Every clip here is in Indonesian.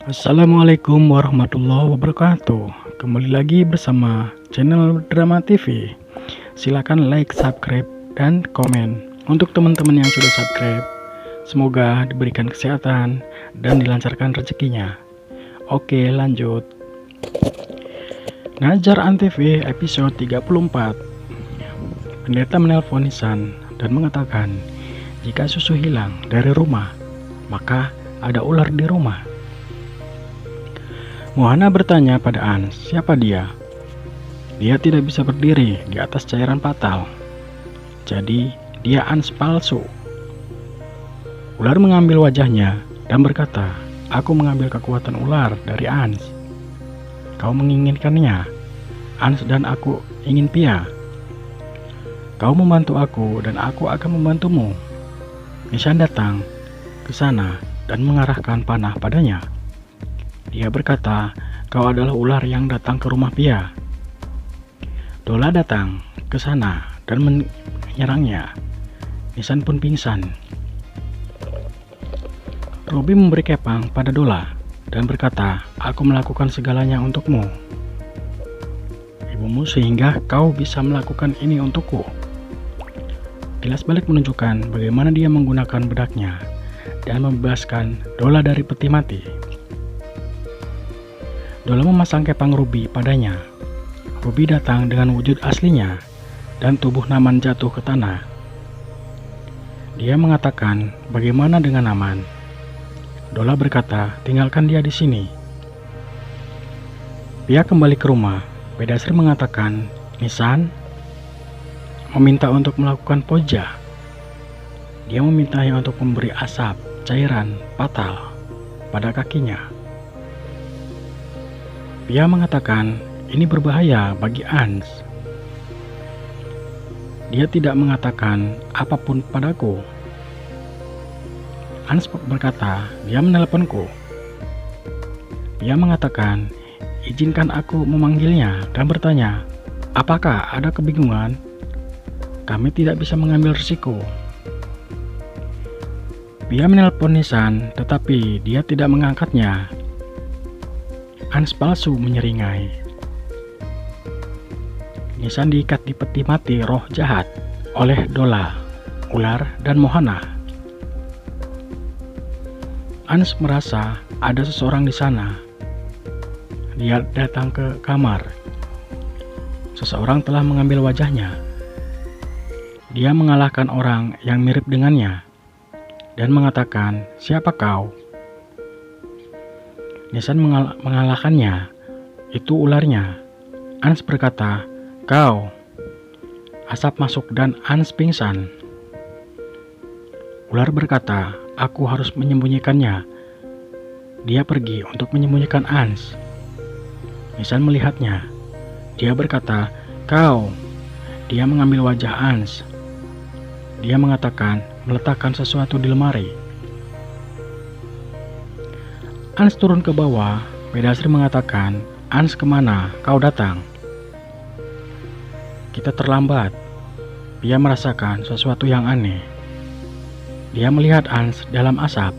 Assalamualaikum warahmatullahi wabarakatuh. Kembali lagi bersama channel Drama TV. Silakan like, subscribe, dan komen. Untuk teman-teman yang sudah subscribe, semoga diberikan kesehatan dan dilancarkan rezekinya. Oke, lanjut. Ngajar Antv episode 34. Pendeta menelpon Nisan dan mengatakan, jika susu hilang dari rumah, maka ada ular di rumah. Mohana bertanya pada Ans, siapa dia? Dia tidak bisa berdiri di atas cairan fatal. Jadi, dia Ans palsu. Ular mengambil wajahnya dan berkata, aku mengambil kekuatan ular dari Ans. Kau menginginkannya. Ans dan aku ingin Pia. Kau membantu aku dan aku akan membantumu. Nisan datang ke sana dan mengarahkan panah padanya. Dia berkata, kau adalah ular yang datang ke rumah Pia. Dola datang ke sana dan menyerangnya. Nisan pun pingsan. Robi memberi kepang pada Dola dan berkata, aku melakukan segalanya untukmu. Ibumu sehingga kau bisa melakukan ini untukku. Kilas balik menunjukkan bagaimana dia menggunakan bedaknya dan membebaskan Dola dari peti mati. Dola memasang kepang Ruby padanya. Ruby datang dengan wujud aslinya dan tubuh Naman jatuh ke tanah. Dia mengatakan, bagaimana dengan Naman? Dola berkata, tinggalkan dia di sini. Pia kembali ke rumah. Pedasri mengatakan, Nisan meminta untuk melakukan poja. Dia memintanya untuk memberi asap, cairan, fatal pada kakinya. Pia mengatakan, ini berbahaya bagi Ans. Dia tidak mengatakan apapun padaku. Ans berkata, dia menelponku. Pia mengatakan, izinkan aku memanggilnya dan bertanya, apakah ada kebingungan? Kami tidak bisa mengambil risiko. Pia menelpon Nisan, tetapi dia tidak mengangkatnya. Ans palsu menyeringai. Nisan diikat di peti mati roh jahat oleh Dola, ular, dan Mohana. Ans merasa ada seseorang di sana. Dia datang ke kamar. Seseorang telah mengambil wajahnya. Dia mengalahkan orang yang mirip dengannya dan mengatakan, siapa kau? Nisan mengalahkannya. Itu ularnya. Ans berkata, kau. Asap masuk dan Ans pingsan. Ular berkata, aku harus menyembunyikannya. Dia pergi untuk menyembunyikan Ans. Nisan melihatnya. Dia berkata, kau. Dia mengambil wajah Ans. Dia mengatakan, meletakkan sesuatu di lemari. Ans turun ke bawah. Pedasri mengatakan, Ans kemana kau datang? Kita terlambat. Dia merasakan sesuatu yang aneh. Dia melihat Ans dalam asap.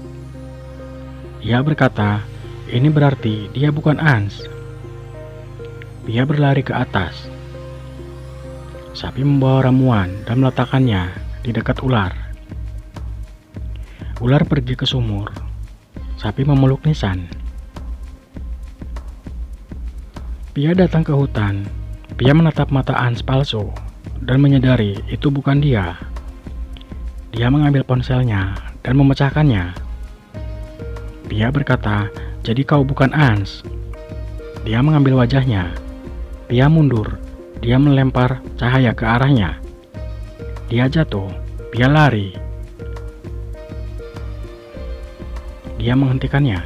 Dia berkata, ini berarti dia bukan Ans. Dia berlari ke atas. Sapi membawa ramuan dan meletakkannya di dekat ular. Ular pergi ke sumur. Sapi memeluk Nisan. Pia datang ke hutan. Pia menatap mata Ans palsu dan menyadari itu bukan dia. Dia mengambil ponselnya dan memecahkannya. Pia berkata, jadi kau bukan Ans. Dia mengambil wajahnya. Pia mundur. Dia melempar cahaya ke arahnya. Dia jatuh. Pia lari. Dia menghentikannya.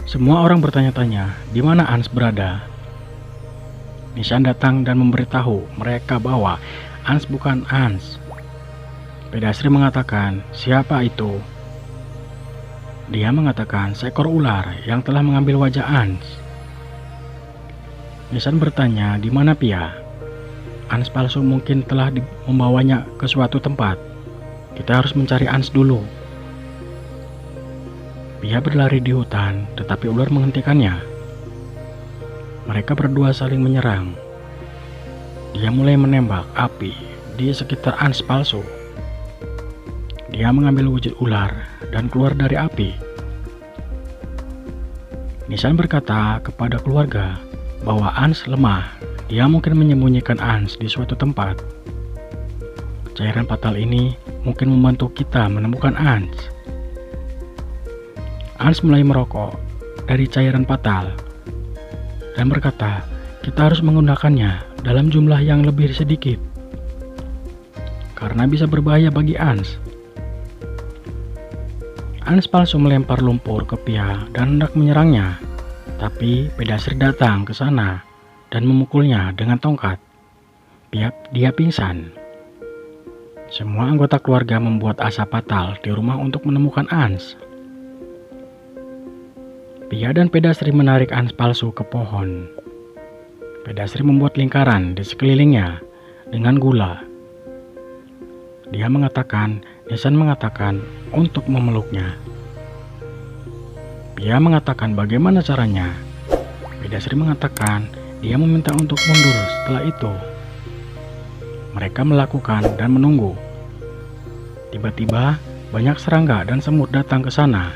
Semua orang bertanya-tanya, di mana Ans berada? Nisan datang dan memberitahu mereka bahwa Ans bukan Ans. Pedasri mengatakan, siapa itu? Dia mengatakan, seekor ular yang telah mengambil wajah Ans. Nisan bertanya, di mana Pia? Ans palsu mungkin telah membawanya ke suatu tempat. Kita harus mencari Ans dulu. Pia berlari di hutan, tetapi ular menghentikannya. Mereka berdua saling menyerang. Dia mulai menembak api di sekitar Ans palsu. Dia mengambil wujud ular dan keluar dari api. Nisan berkata kepada keluarga bahwa Ans lemah. Dia mungkin menyembunyikan Ans di suatu tempat. Cairan fatal ini mungkin membantu kita menemukan Ans. Ans mulai merokok dari cairan fatal dan berkata, kita harus menggunakannya dalam jumlah yang lebih sedikit karena bisa berbahaya bagi Ans. Ans palsu melempar lumpur ke Pia dan hendak menyerangnya, tapi Pedasri datang ke sana dan memukulnya dengan tongkat. Dia pingsan. Semua anggota keluarga membuat asa fatal di rumah untuk menemukan Ans. Pia dan Pedasri menarik Ans palsu ke pohon. Pedasri membuat lingkaran di sekelilingnya dengan gula. Nisan mengatakan untuk memeluknya. Pia mengatakan bagaimana caranya. Pedasri mengatakan dia meminta untuk mundur setelah itu. Mereka melakukan dan menunggu. Tiba-tiba banyak serangga dan semut datang ke sana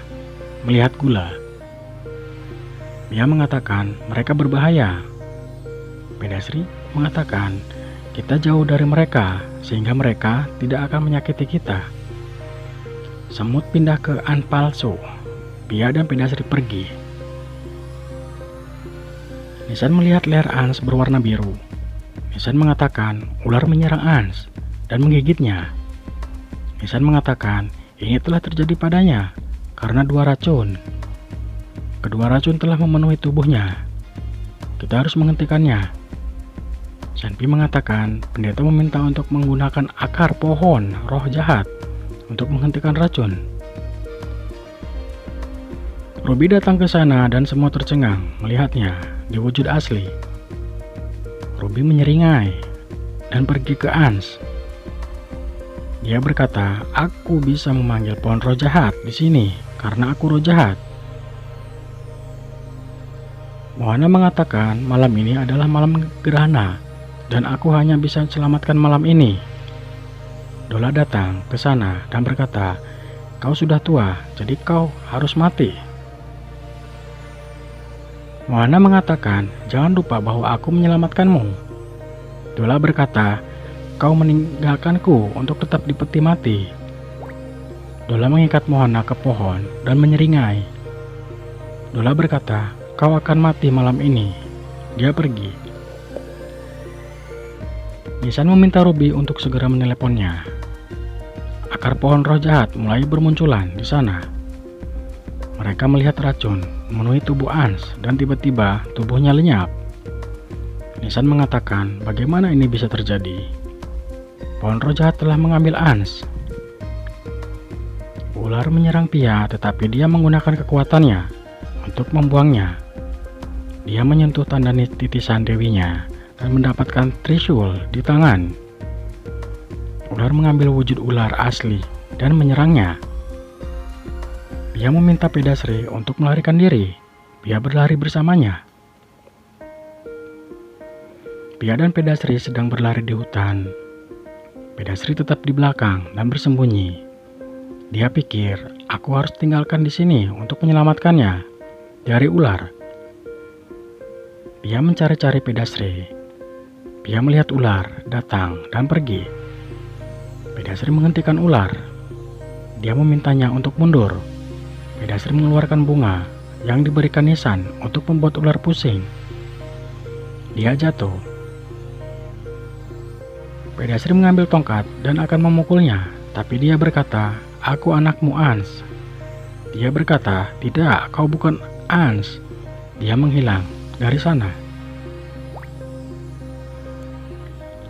melihat gula. Pia mengatakan mereka berbahaya. Pedasri mengatakan kita jauh dari mereka sehingga mereka tidak akan menyakiti kita. Semut pindah ke Ans palsu. Pia dan Pedasri pergi. Nisan melihat leher Ans berwarna biru. Nisan mengatakan ular menyerang Ans dan menggigitnya. Nisan mengatakan ini telah terjadi padanya karena dua racun. Kedua racun telah memenuhi tubuhnya. Kita harus menghentikannya. Sanpi mengatakan pendeta meminta untuk menggunakan akar pohon roh jahat untuk menghentikan racun. Ruby datang ke sana dan semua tercengang melihatnya di wujud asli. Ruby menyeringai dan pergi ke Ans. Dia berkata, aku bisa memanggil pohon roh jahat di sini karena aku roh jahat. Moana mengatakan malam ini adalah malam gerhana dan aku hanya bisa selamatkan malam ini. Dola datang ke sana dan berkata, kau sudah tua, jadi kau harus mati. Moana mengatakan, jangan lupa bahwa aku menyelamatkanmu. Dola berkata, kau meninggalkanku untuk tetap di peti mati. Dola mengikat Moana ke pohon dan menyeringai. Dola berkata, kau akan mati malam ini. Dia pergi. Nisan meminta Ruby untuk segera meneleponnya. Akar pohon roh jahat mulai bermunculan di sana. Mereka melihat racun memenuhi tubuh Ans dan tiba-tiba tubuhnya lenyap. Nisan mengatakan bagaimana ini bisa terjadi. Pohon roh jahat telah mengambil Ans. Ular menyerang Pia tetapi dia menggunakan kekuatannya untuk membuangnya. Dia menyentuh tanda titisan dewinya dan mendapatkan Trishul di tangan. Ular mengambil wujud ular asli dan menyerangnya. Pia meminta Pedasri untuk melarikan diri. Pia berlari bersamanya. Pia dan Pedasri sedang berlari di hutan. Pedasri tetap di belakang dan bersembunyi. Dia pikir, aku harus tinggalkan di sini untuk menyelamatkannya dari ular. Pia mencari-cari Pedasri. Pia melihat ular datang dan pergi. Pedasri menghentikan ular. Dia memintanya untuk mundur. Pedasri mengeluarkan bunga yang diberikan Nisan untuk membuat ular pusing. Dia jatuh. Pedasri mengambil tongkat dan akan memukulnya, tapi dia berkata, aku anakmu Ans. Dia berkata, tidak, kau bukan Ans. Dia menghilang dari sana.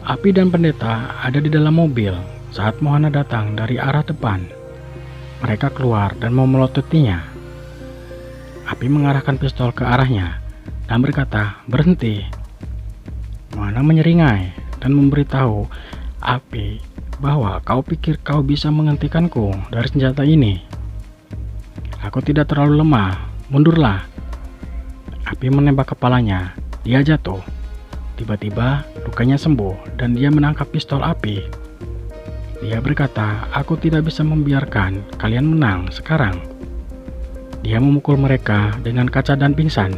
Api dan pendeta ada di dalam mobil saat Moana datang dari arah depan. Mereka keluar dan mau melotutinya. Api mengarahkan pistol ke arahnya dan berkata, berhenti. Moana menyeringai dan memberitahu Api bahwa kau pikir kau bisa menghentikanku dari senjata ini. Aku tidak terlalu lemah, mundurlah. Api menembak kepalanya, dia jatuh. Tiba-tiba lukanya sembuh dan dia menangkap pistol api. Dia berkata, aku tidak bisa membiarkan kalian menang sekarang. Dia memukul mereka dengan kaca dan pingsan.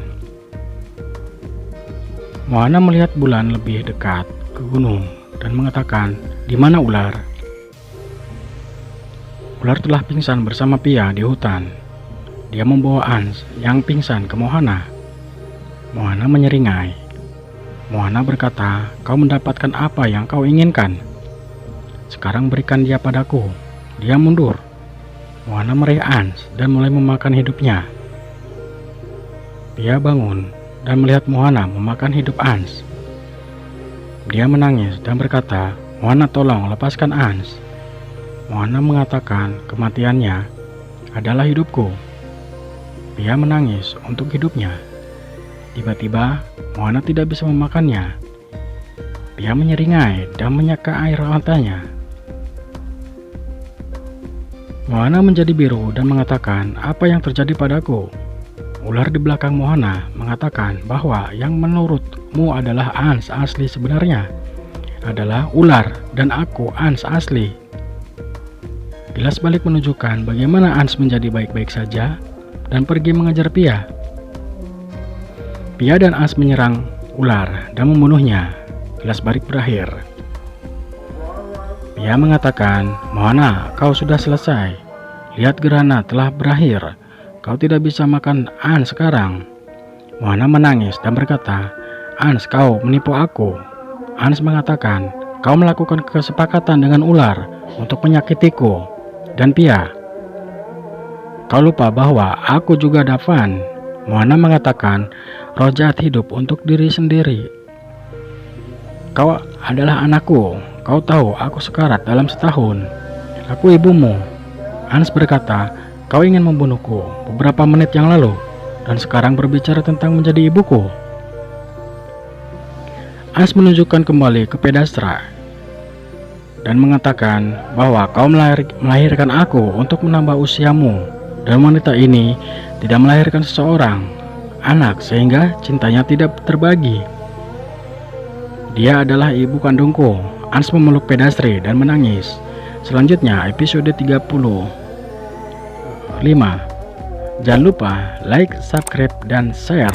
Moana melihat bulan lebih dekat ke gunung dan mengatakan, di mana ular? Ular telah pingsan bersama Pia di hutan. Dia membawa Ans yang pingsan ke Moana. Moana menyeringai. Moana berkata, kau mendapatkan apa yang kau inginkan. Sekarang berikan dia padaku. Dia mundur. Moana meraih Ans dan mulai memakan hidupnya. Pia bangun dan melihat Moana memakan hidup Ans. Dia menangis dan berkata, Moana tolong lepaskan Ans. Moana mengatakan kematiannya adalah hidupku. Pia menangis untuk hidupnya. Tiba-tiba Moana tidak bisa memakannya. Pia menyeringai dan menyeka air matanya. Moana menjadi biru dan mengatakan, apa yang terjadi padaku? Ular di belakang Moana mengatakan bahwa yang menurutmu adalah Ans asli sebenarnya adalah ular dan aku Ans asli. Kilas balik menunjukkan bagaimana Ans menjadi baik-baik saja dan pergi mengejar Pia. Pia dan Ans menyerang ular dan membunuhnya. Kilas balik berakhir. Pia mengatakan, Moana, kau sudah selesai. Lihat gerhana telah berakhir. Kau tidak bisa makan Ans sekarang. Moana menangis dan berkata, Ans, kau menipu aku. Ans mengatakan, kau melakukan kesepakatan dengan ular untuk menyakitiku. Dan Pia, kau lupa bahwa aku juga Davan. Moana mengatakan, roh jahat hidup untuk diri sendiri. Kau adalah anakku. Kau tahu aku sekarat dalam setahun. Aku ibumu. Ans berkata, kau ingin membunuhku beberapa menit yang lalu dan sekarang berbicara tentang menjadi ibuku. Ans menunjukkan kembali ke Pedastra dan mengatakan bahwa kau melahirkan aku untuk menambah usiamu, dan wanita ini tidak melahirkan seseorang anak sehingga cintanya tidak terbagi. Dia adalah ibu kandungku. Ans memeluk Pedastri dan menangis. Selanjutnya episode 35. Jangan lupa like, subscribe, dan share.